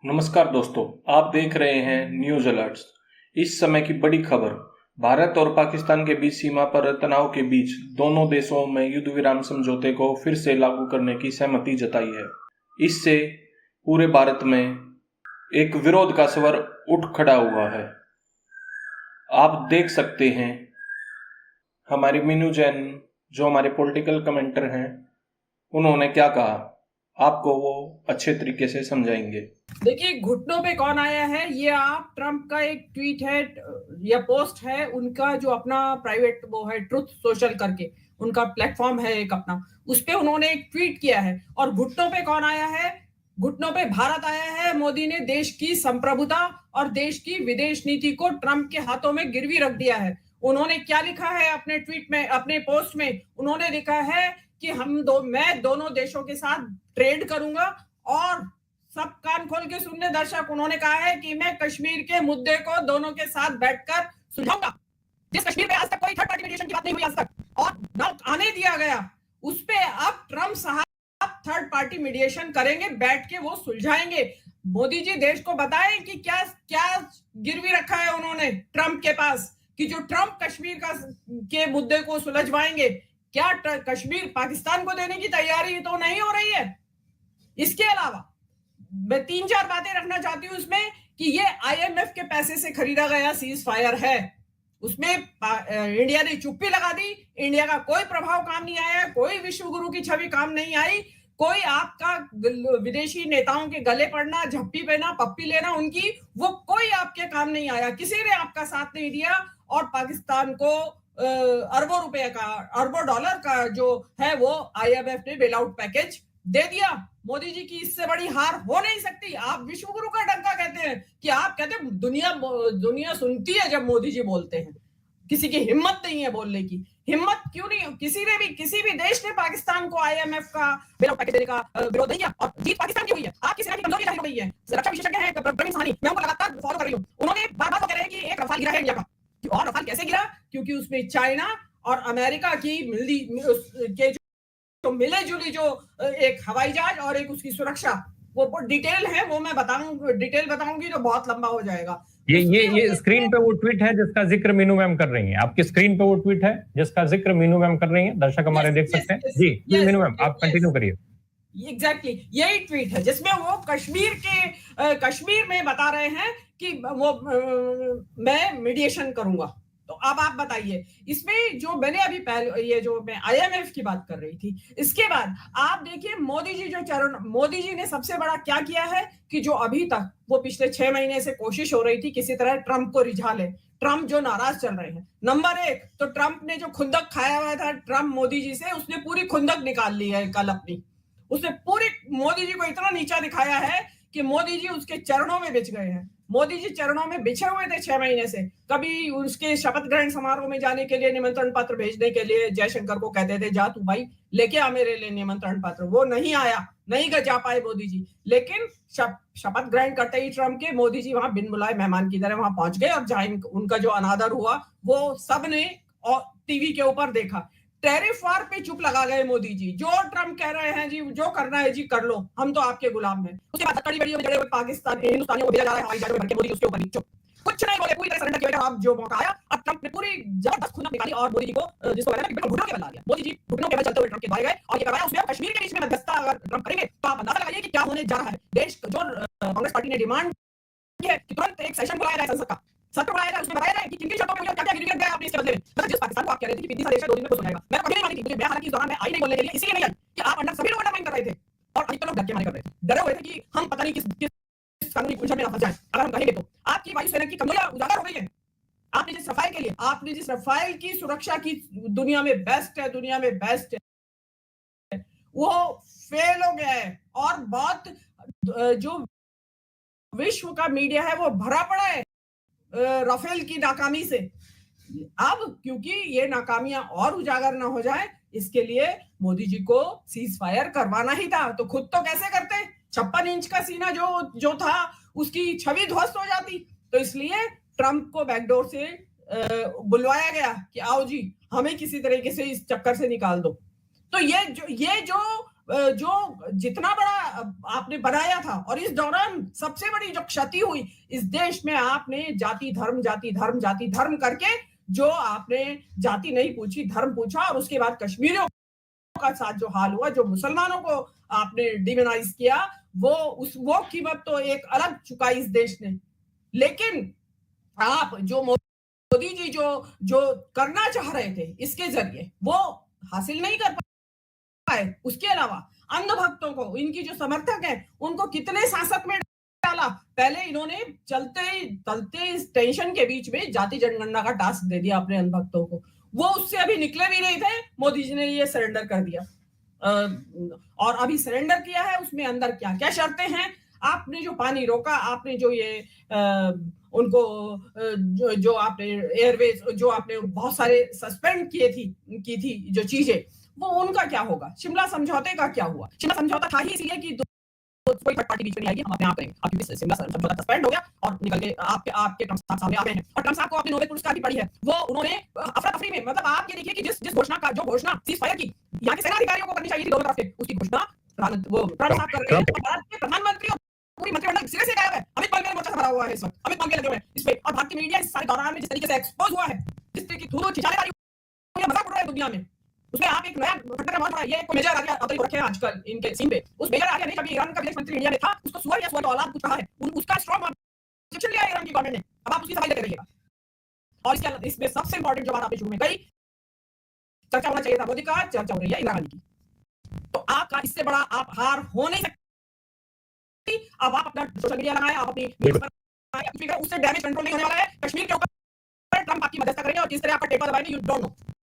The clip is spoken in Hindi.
नमस्कार दोस्तों, आप देख रहे हैं न्यूज अलर्ट्स। इस समय की बड़ी खबर। भारत और पाकिस्तान के बीच सीमा पर तनाव के बीच दोनों देशों में युद्ध विराम समझौते को फिर से लागू करने की सहमति जताई है। इससे पूरे भारत में एक विरोध का स्वर उठ खड़ा हुआ है। आप देख सकते हैं हमारी मीनू जैन, जो हमारे पॉलिटिकल कमेंटर हैं, उन्होंने क्या कहा, आपको वो अच्छे तरीके से समझाएंगे। देखिए, घुटनों पे कौन आया है, ये आप ट्रंप का एक ट्वीट है या पोस्ट है, उनका जो अपना प्राइवेट वो है ट्रुथ सोशल करके उनका प्लेटफॉर्म है एक अपना, उस पे उन्होंने एक ट्वीट किया है। और घुटनों पे कौन आया है? घुटनों पे भारत आया है। मोदी ने देश की संप्रभुता और देश की विदेश नीति को ट्रंप के हाथों में गिरवी रख दिया है। उन्होंने क्या लिखा है अपने ट्वीट में, अपने पोस्ट में? उन्होंने लिखा है कि मैं दोनों देशों के साथ ट्रेड करूंगा। और सब कान खोल के सुनने दर्शक, उन्होंने कहा है कि मैं कश्मीर के मुद्दे को दोनों के साथ बैठकर सुलझाऊंगा। जिस कश्मीर में आज तक कोई थर्ड पार्टी मीडिएशन की बात नहीं हुई आज तक और न आने दिया गया, उस पे अब ट्रंप साहब थर्ड पार्टी मीडिएशन करेंगे, बैठ के वो सुलझाएंगे। मोदी जी देश को बताएं कि क्या क्या गिरवी रखा है उन्होंने ट्रंप के पास, कि जो ट्रंप कश्मीर के मुद्दे को सुलझवाएंगे। क्या कश्मीर पाकिस्तान को देने की तैयारी तो नहीं हो रही है? इसके अलावा मैं 3-4 बातें रखना चाहती हूं इसमें, कि ये आईएमएफ के पैसे से खरीदा गया सीज फायर है। उसमें इंडिया ने चुप्पी लगा दी। इंडिया का कोई प्रभाव काम नहीं आया, कोई विश्व गुरु की छवि काम नहीं आई, कोई आपका विदेशी नेताओं के गले पड़ना, झप्पी पहना, पप्पी लेना उनकी, वो कोई आपके काम नहीं आया। किसी ने आपका साथ नहीं दिया और पाकिस्तान को अरबों रुपए का, अरबों डॉलर का जो है वो आईएमएफ ने बेल आउट पैकेज दे दिया। मोदी जी की इससे बड़ी हार हो नहीं सकती। आप विश्व गुरु का डंका कहते हैं, कि आप कहते हैं दुनिया सुनती है जब मोदी जी बोलते हैं। किसी की हिम्मत नहीं है बोलने की। हिम्मत क्यों नहीं? किसी भी देश ने पाकिस्तान को आईएमएफ का बेल आउट पैकेज देने का विरोध नहीं किया, और जीत पाकिस्तान की हुई है। आपकी सेना की कमजोरी जाहिर हो गई है। रक्षा विशेषज्ञ हैं प्रवीण साहनी, मैं उनको लगातार फॉलो कर रही हूँ, उन्होंने बार-बार कह रहे हैं कि एक रफाल गिरा है इंडिया का। और रफाल कैसे गिरा? क्योंकि उसमें चाइना और अमेरिका की तो मिले जुली जो एक हवाई जहाज और एक उसकी सुरक्षा, वो डिटेल है, वो मैं डिटेल बताऊंगी तो बहुत लंबा हो जाएगा। ये स्क्रीन पे वो ट्वीट है जिसका जिक्र मीनू मैम कर रही हैं। आपकी स्क्रीन पे वो ट्वीट है जिसका जिक्र मीनू मैम कर रही हैं, दर्शक हमारे देख सकते हैं। जी मीनू मैम, आप कंटिन्यू करिए। एग्जैक्टली यही ट्वीट है जिसमें वो कश्मीर में बता रहे हैं कि वो मैं मीडिएशन करूंगा। तो अब आप बताइए, इसमें जो मैंने अभी पहले ये जो मैं आईएमएफ की बात कर रही थी, इसके बाद आप देखिए मोदी जी ने सबसे बड़ा क्या किया है, कि जो अभी तक वो पिछले 6 महीने से कोशिश हो रही थी किसी तरह ट्रंप को रिझा ले, ट्रंप जो नाराज चल रहे हैं। नंबर 1 तो ट्रंप ने जो खुंदक खाया हुआ था ट्रंप मोदी जी से, उसने पूरी खुंदक निकाल ली है कल अपनी। उसने पूरी मोदी जी को इतना नीचा दिखाया है कि मोदी जी उसके चरणों में बिछ गए हैं। मोदी जी चरणों में बिछे हुए थे 6 महीने से। कभी उसके शपथ ग्रहण समारोह में जाने के लिए निमंत्रण पत्र भेजने के लिए जयशंकर को कहते थे, जा तू भाई लेके आ मेरे लिए निमंत्रण पत्र। वो नहीं आया, नहीं जा पाए मोदी जी। लेकिन शपथ ग्रहण करते ही ट्रंप के, मोदी जी वहां बिन बुलाए मेहमान की तरह वहां पहुंच गए, और जहां उनका जो अनादर हुआ वो सबने टीवी के ऊपर देखा। टैरिफ वार पे चुप लगा गए मोदी जी। जो ट्रंप कह रहे हैं जी, जो करना है जी कर लो, हम तो आपके गुलाम हैं। उसके बाद कड़ी बड़ी जड़े हुए पाकिस्तान हिंदुस्तानियों को भेजा जा रहा है हवाई जहाज में भर के, मोदी उसके ऊपर चुप, कुछ नहीं बोले, पूरी तरह सरेंडर किया। अब जो मौका आया, अब ट्रंप ने पूरी जबरदस्त खुंदक निकाली और मोदी जी को, जिसको कहते हैं बिल्कुल घुटनों के बल ला दिया। मोदी जी घुटनों के बल चलते हुए ट्रंप के द्वारे गए और ये करवाया। उसमें कश्मीर के बीच में मध्यस्थता अगर ट्रंप करेंगे तो आप अंदाजा लगाइए कि क्या होने जा रहा है। देश जो कांग्रेस पार्टी ने डिमांड की है कि तुरंत एक सेशन बुलाया जाए, संसद का सत्र बुलाया जाए, उसमें बताया जाए कि किन-किन शर्तों पे क्या-क्या गिरवी रख दिया आपने इसके बदले में। मतलब जिस पाकिस्तान को आप कह रहे थे कि पिछली देश है 2 दिन में कुछ हो जाएगा, मैं कभी नहीं मानी थी। मुझे हालांकि इस दौरान मैं आई नहीं बोलने के लिए, इसीलिए नहीं आई कि आप अंडर सभी लोग अंडरमाइन कर रहे थे और अधिकतर लोग डर के मारे कर रहे थे, डरे हुए थे कि हम पता नहीं किस कानूनी उलझन में ना फंस जाए अगर हम कहेंगे तो। आपकी वायुसेना की कमजोरियां उजागर हो गई है। आपने जिस रफाल की सुरक्षा की दुनिया में बेस्ट है, वो फेल हो गया है। और बहुत जो विश्व का मीडिया है वो भरा पड़ा है राफेल की नाकामी से। अब क्योंकि ये नाकामियां और उजागर ना हो जाए, इसके लिए मोदी जी को सीज फायर करवाना ही था। तो खुद तो कैसे करते? 56 इंच का सीना जो था उसकी छवि ध्वस्त हो जाती। तो इसलिए ट्रंप को बैकडोर से बुलवाया गया कि आओ जी, हमें किसी तरीके से इस चक्कर से निकाल दो। तो ये जो जो जितना बड़ा आपने बनाया था, और इस दौरान सबसे बड़ी जो क्षति हुई इस देश में, आपने जाति धर्म करके जो आपने जाति नहीं पूछी, धर्म पूछा, और उसके बाद कश्मीरियों का साथ जो हाल हुआ, जो मुसलमानों को आपने डिमोनाइज किया, वो कीमत तो एक अलग चुकाई इस देश ने। लेकिन आप जो मोदी जी जो करना चाह रहे थे इसके जरिए, वो हासिल नहीं कर पाए। उसके अलावा अंध भक्तों को, इनकी जो समर्थक हैं, उनको कितने सांसत में डाला। पहले इन्होंने चलते इस टेंशन के बीच में जाति जनगणना का टास्क दे दिया अपने अंध भक्तों को। वो उससे अभी निकले भी नहीं थे, मोदी जी ने ये सरेंडर कर दिया। और अभी सरेंडर किया है, उसमें अंदर क्या क्या शर्तें हैं, आपने जो पानी रोका, आपने जो ये उनको जो आपने एयरवेज, जो आपने बहुत सारे सस्पेंड की थी जो चीजें, वो उनका क्या होगा? शिमला समझौते का क्या हुआ? शिमला समझौता था ही इसलिए कि कोई थर्ड पार्टी बीच में नहीं आएगी, हम अपने आप करेंगे। अब क्योंकि शिमला समझौता सस्पेंड हो गया और निकल के आपके ट्रम्प साहब सामने आ गए हैं, और ट्रम्प साहब को आपने नोबेल पुरस्कार भी पड़ी है। वो उन्होंने अफरा तफरी में, मतलब आप ये देखिए कि जिस घोषणा सीज फायर की यहाँ के सेना अधिकारियों को करनी चाहिए थी दोनों तरफ से, उसकी घोषणा वो ट्रम्प साहब कर रहे हैं। भारत के प्रधानमंत्री और पूरी मंत्रिमंडल सिरे से गायब है। अमित पाल मोर्चा से भरा हुआ है इस वक्त, अमित पाल लगे हुए हैं इस पे, और भारतीय मीडिया इस सारे दौरान में जिस तरीके से एक्सपोज हुआ है, जिस तरीके की धूल छिछाने वाली मजाक उड़ रहा है दुनिया में, उसमें आप एक नया घटना का मामला, ये कोई मेजर आर्या अवतरित रखे हैं आजकल इनके सीन पे। उस मेजर आर्या ने, जब ईरान का विदेश मंत्री इंडिया में था, उसको सुअर या सुअर का औलाद कुछ कहा है, उसका स्ट्रॉन्ग ऑब्जेक्शन लिया ईरान की गवर्नमेंट ने। अब आप उसकी सफाई देते रहिएगा। और इसमें सबसे इंपॉर्टेंट जो बात आपने शुरू में कही, चर्चा होना चाहिए था मोदी का, चर्चा हो रही है इंदिरा गांधी की। तो आपका इससे बड़ा आप हार हो नहीं सकती। अब आप अपना सोशल मीडिया लगाएं, आप अपनी उससे डैमेज कंट्रोल नहीं होने वाला है। कश्मीर के ऊपर ट्रम्प आपकी मदद करेंगे, और किस तरह आपका टेबल दबाएंगे, यू डोंट नो।